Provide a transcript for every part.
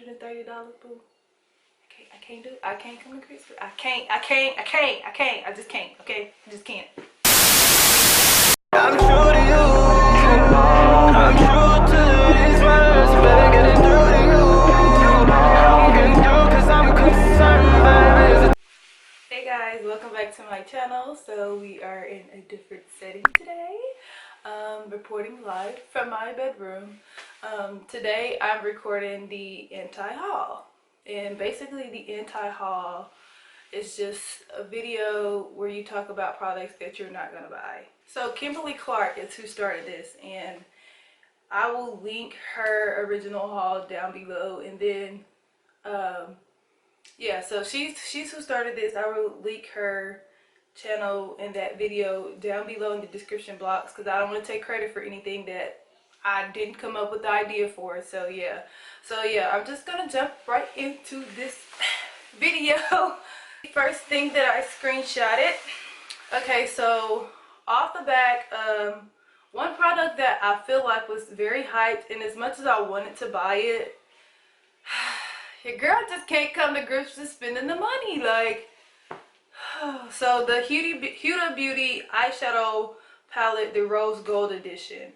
$130, boo. I can't do it. I can't come to Christmas. I just can't, okay? I just can't. I'm true to you. I'm true to these words. Better get it through to you. I'm getting through cause I'm concerned, baby. Hey guys, welcome back to my channel. So we are in a different setting today. Reporting live from my bedroom. Today I'm recording the anti-haul. And basically the anti-haul is just a video where you talk about products that you're not gonna buy. So Kimberly Clark is who started this, and I will link her original haul down below. And then yeah, so she's who started this. I will link her channel and that video down below in the description box because I don't want to take credit for anything that I didn't come up with the idea for. So yeah, I'm just gonna jump right into this video. First thing that I screenshotted. Okay, so off the back, one product that I feel like was very hyped, and as much as I wanted to buy it, your girl just can't come to grips with spending the money. Like, so the Huda Beauty eyeshadow palette, the Rose Gold Edition.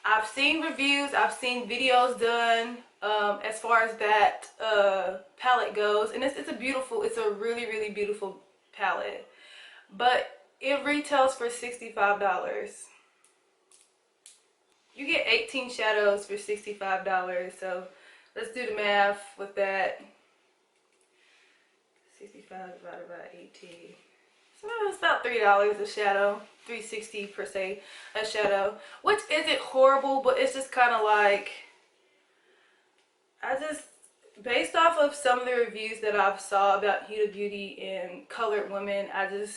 I've seen reviews, I've seen videos done as far as that palette goes, and it's a really beautiful palette, but it retails for $65. You get 18 shadows for $65, so let's do the math with that. 65 divided by 18. So it's about $3 a shadow. $3.60 per se a shadow, which isn't horrible, but it's just kind of like, based off of some of the reviews that I've saw about Huda Beauty and colored women, I just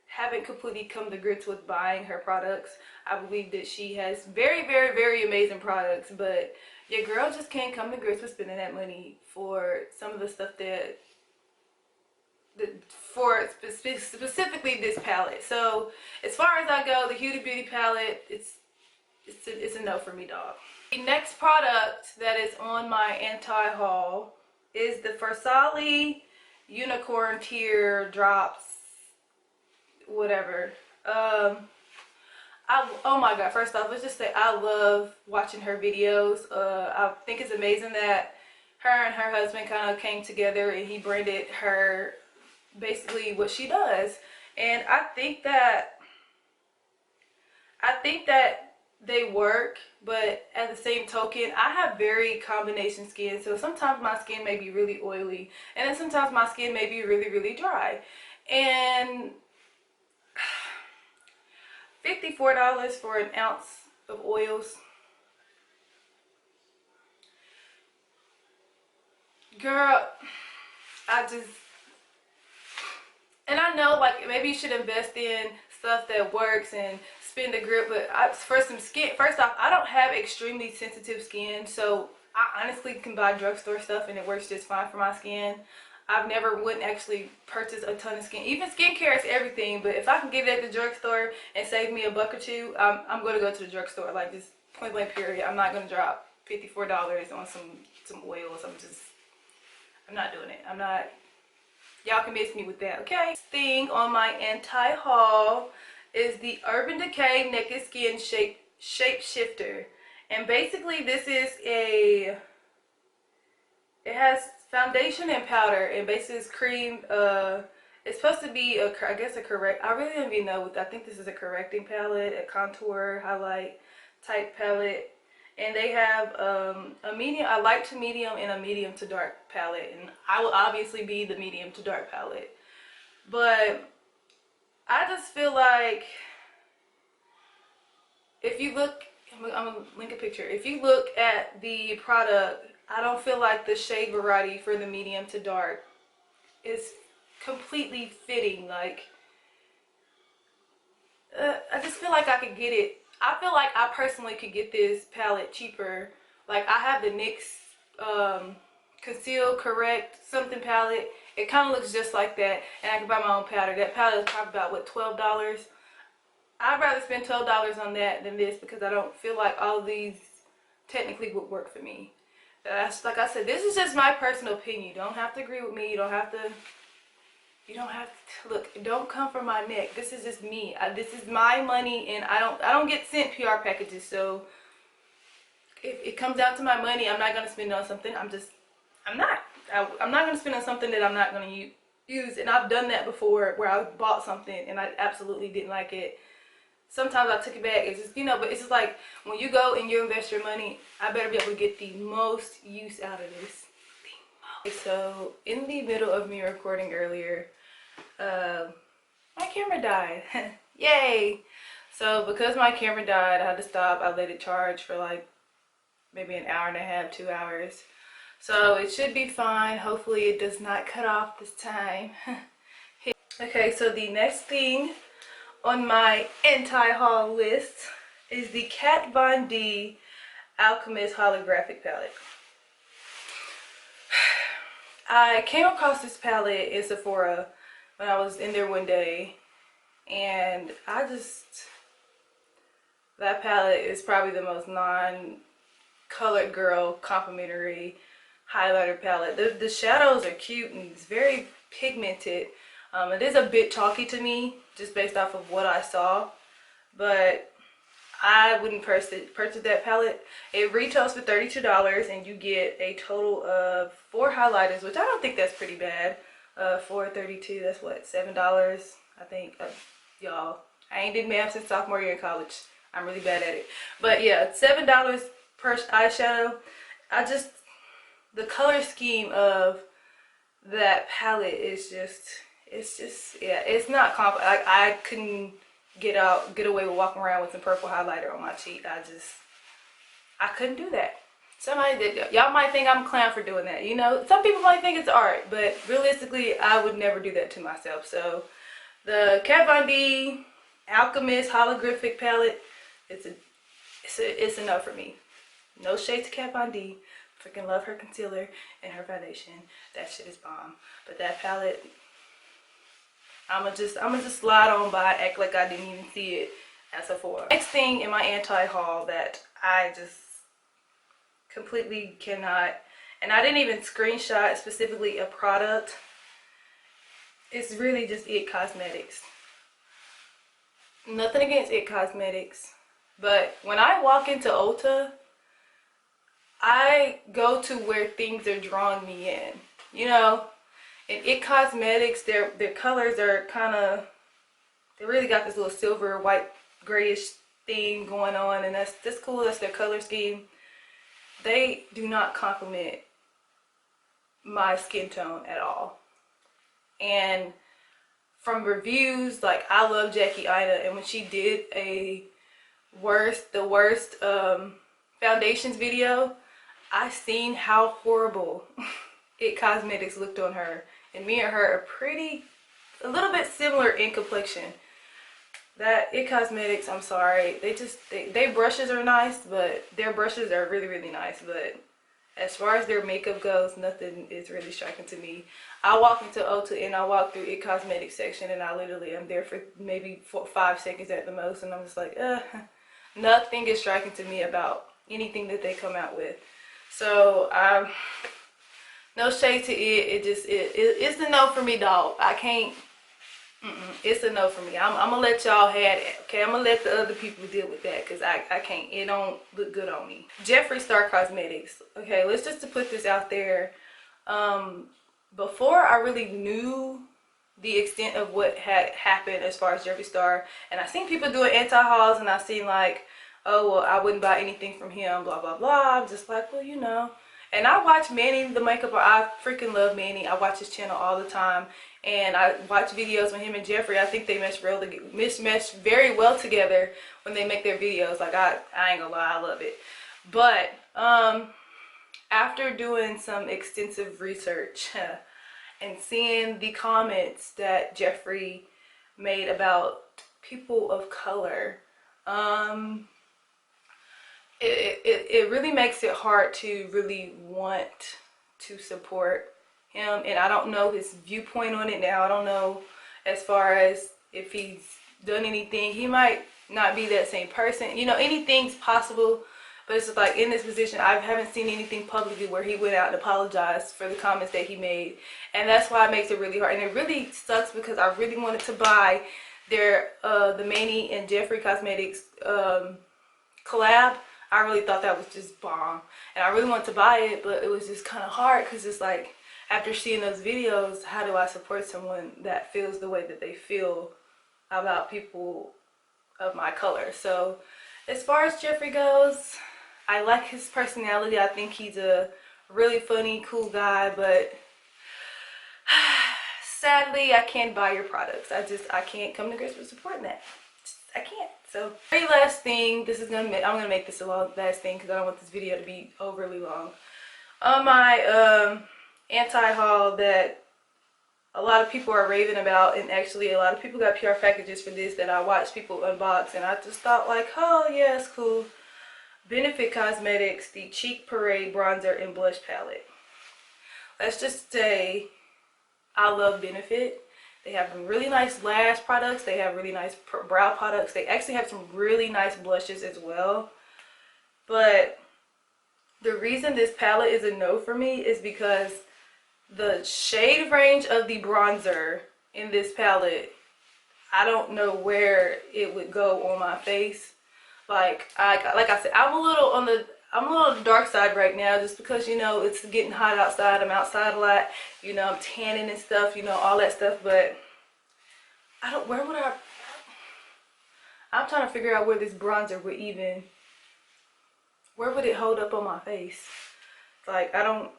haven't completely come to grips with buying her products. I believe that she has very amazing products, but your girl just can't come to grips with spending that money for some of the stuff that for specifically this palette. So as far as I go, the Huda Beauty palette, it's a no for me, dog. The next product that is on my anti-haul is the Olly Unicorn Tear Drops, whatever. Oh my god, first off, let's just say I love watching her videos. I think it's amazing that her and her husband kind of came together and he branded her basically what she does. And I think that they work, but at the same token, I have very combination skin, so sometimes my skin may be really oily, and then sometimes my skin may be really dry. And $54 for an ounce of oils, girl, and I know, like, maybe you should invest in stuff that works and spend a grip, but for some skin, first off, I don't have extremely sensitive skin, so I honestly can buy drugstore stuff and it works just fine for my skin. Wouldn't actually purchase a ton of skin. Even skincare is everything, but if I can get it at the drugstore and save me a buck or two, I'm going to go to the drugstore, like, just point blank period. I'm not going to drop $54 on some oils. I'm not doing it. Y'all can miss me with that, okay? Next thing on my anti-haul is the Urban Decay Naked Skin Shape Shifter. And basically this is it has foundation and powder, and basically it's cream. It's supposed to be I guess a correct, I really don't even know. I think this is a correcting palette, a contour highlight type palette. And they have a medium, a light to medium, and a medium to dark palette. And I will obviously be the medium to dark palette. But I just feel like if you look, I'm going to link a picture. If you look at the product, I don't feel like the shade variety for the medium to dark is completely fitting. Like, I just feel like I could get it. I feel like I personally could get this palette cheaper. Like, I have the NYX Conceal Correct something palette. It kind of looks just like that, and I can buy my own powder. That palette is probably about, what, $12? I'd rather spend $12 on that than this, because I don't feel like all of these technically would work for me. That's, like I said, this is just my personal opinion. You don't have to agree with me. You don't have to look, don't come for my neck. This is just me. This is my money, and I don't get sent PR packages. So if it comes down to my money, I'm not gonna spend it on something. I'm not gonna spend on something that I'm not gonna use. And I've done that before, where I bought something and I absolutely didn't like it. Sometimes I took it back. It's just, you know, but it's just like when you go and you invest your money, I better be able to get the most use out of this. So in the middle of me recording earlier, my camera died. Yay! So because my camera died, I had to stop. I let it charge for like maybe an hour and a half, 2 hours. So it should be fine. Hopefully it does not cut off this time. Okay, so the next thing on my anti-haul list is the Kat Von D Alchemist Holographic Palette. I came across this palette in Sephora when I was in there one day, and that palette is probably the most non-colored girl complimentary highlighter palette. The shadows are cute and it's very pigmented. It is a bit chalky to me just based off of what I saw, but I wouldn't purchase that palette. It retails for $32 and you get a total of 4 highlighters, which I don't think that's pretty bad. For $32, that's what, $7, I think. Y'all, I ain't did math since sophomore year in college. I'm really bad at it. But yeah, $7 per eyeshadow. The color scheme of that palette is just, yeah, it's not I couldn't get away with walking around with some purple highlighter on my cheek. I couldn't do that. Somebody did. Y'all might think I'm a clown for doing that, you know. Some people might think it's art, but realistically, I would never do that to myself. So the Kat Von D Alchemist Holographic Palette, it's a no for me. No shade to Kat Von D. Freaking love her concealer and her foundation. That shit is bomb. But that palette, I'ma just slide on by, act like I didn't even see it at Sephora. Next thing in my anti-haul that I just completely cannot, and I didn't even screenshot specifically a product, it's really just It Cosmetics. Nothing against It Cosmetics, but when I walk into Ulta, I go to where things are drawing me in, you know. In It Cosmetics, their colors are kind of, they really got this little silver, white, grayish theme going on, and that's cool. That's their color scheme. They do not complement my skin tone at all. And from reviews, like, I love Jackie Ina, and when she did the worst foundations video, I seen how horrible It Cosmetics looked on her, and me and her are a little bit similar in complexion. That It Cosmetics, I'm sorry, they brushes are nice, but their brushes are really, really nice, but as far as their makeup goes, nothing is really striking to me. I walk into Ulta and I walk through It Cosmetics section, and I literally am there for maybe 5 seconds at the most, and I'm just like, nothing is striking to me about anything that they come out with. So no shade to it's a no for me, dog. I can't. It's a no for me. I'm gonna let y'all have it. Okay, I'm gonna let the other people deal with that, because I can't. It don't look good on me. Jeffree Cosmetics. Okay, let's just to put this out there. Before I really knew the extent of what had happened as far as Jeffree Star, and I seen people doing anti-hauls, and I seen like, oh well, I wouldn't buy anything from him, blah blah blah. I'm just like, well, you know. And I watch Manny the makeup. I freaking love Manny. I watch his channel all the time, and I watch videos with him and Jeffree. I think they mesh very well together when they make their videos. Like, I ain't gonna lie, I love it. But after doing some extensive research and seeing the comments that Jeffree made about people of color, it really makes it hard to really want to support him. And I don't know his viewpoint on it now. I don't know as far as if he's done anything. He might not be that same person, you know. Anything's possible, But it's just like in this position, I haven't seen anything publicly where he went out and apologized for the comments that he made. And that's why it makes it really hard. And it really sucks because I really wanted to buy their the Manny and Jeffree Cosmetics collab. I really thought that was just bomb. And I really wanted to buy it, but it was just kind of hard because it's like, after seeing those videos, how do I support someone that feels the way that they feel about people of my color? So as far as Jeffree goes, I like his personality. I think he's a really funny, cool guy, but sadly I can't buy your products. I can't come to grips with supporting that. I can't. So very last thing, I'm gonna make this a long last thing because I don't want this video to be overly long. On my anti-haul that a lot of people are raving about, and actually a lot of people got PR packages for this that I watched people unbox, and I just thought like, oh yeah, it's cool. Benefit Cosmetics, the Cheek Parade Bronzer and Blush Palette. Let's just say I love Benefit. They have really nice lash products. They have really nice brow products. They actually have some really nice blushes as well. But the reason this palette is a no for me is because the shade range of the bronzer in this palette, I don't know where it would go on my face. Like I said, I'm a little on the dark side right now, just because, you know, it's getting hot outside. I'm outside a lot, you know, I'm tanning and stuff, you know, all that stuff. But I'm trying to figure out where this bronzer would even, where would it hold up on my face? Like, I don't,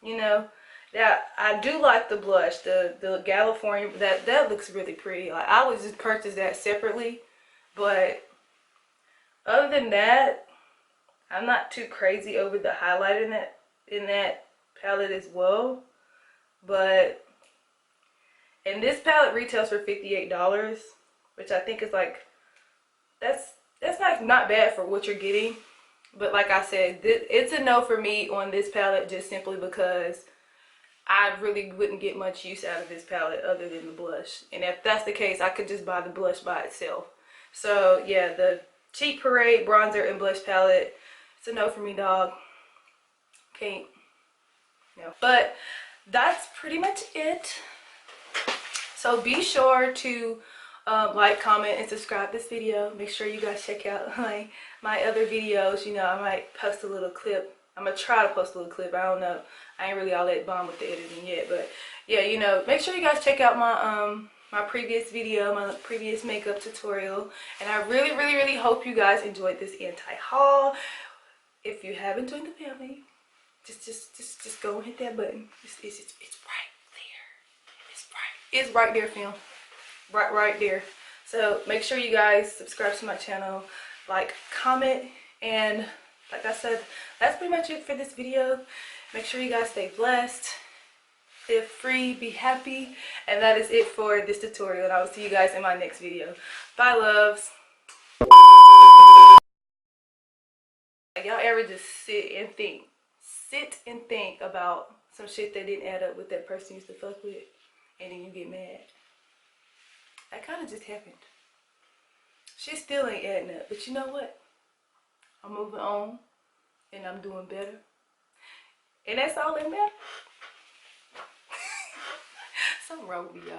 you know. Yeah, I do like the blush, the California, that looks really pretty. Like, I would just purchase that separately, but other than that, I'm not too crazy over the highlight in that palette as well. But, and this palette retails for $58, which I think is like, that's not bad for what you're getting. But like I said, it's a no for me on this palette, just simply because I really wouldn't get much use out of this palette other than the blush. And if that's the case, I could just buy the blush by itself. So yeah, the Cheek Parade Bronzer and Blush Palette, it's a no for me, dog. Can't. No. But that's pretty much it. So be sure to like, comment, and subscribe this video. Make sure you guys check out my other videos. You know, I might post a little clip. I'm gonna try to post a little clip. I don't know. I ain't really all that bomb with the editing yet, but yeah, you know, make sure you guys check out my my previous video, my previous makeup tutorial. And I really hope you guys enjoyed this anti-haul. If you haven't joined the family, just go and hit that button. It's right there. It's right there, fam. Right there. So make sure you guys subscribe to my channel, like, comment, and like I said, that's pretty much it for this video. Make sure you guys stay blessed, live free, be happy, and that is it for this tutorial. And I will see you guys in my next video. Bye, loves. Y'all ever just sit and think about some shit that didn't add up with that person you used to fuck with, and then you get mad? That kind of just happened. Shit still ain't adding up, but you know what? I'm moving on, and I'm doing better. And that's all that matters. Something wrong with me, y'all.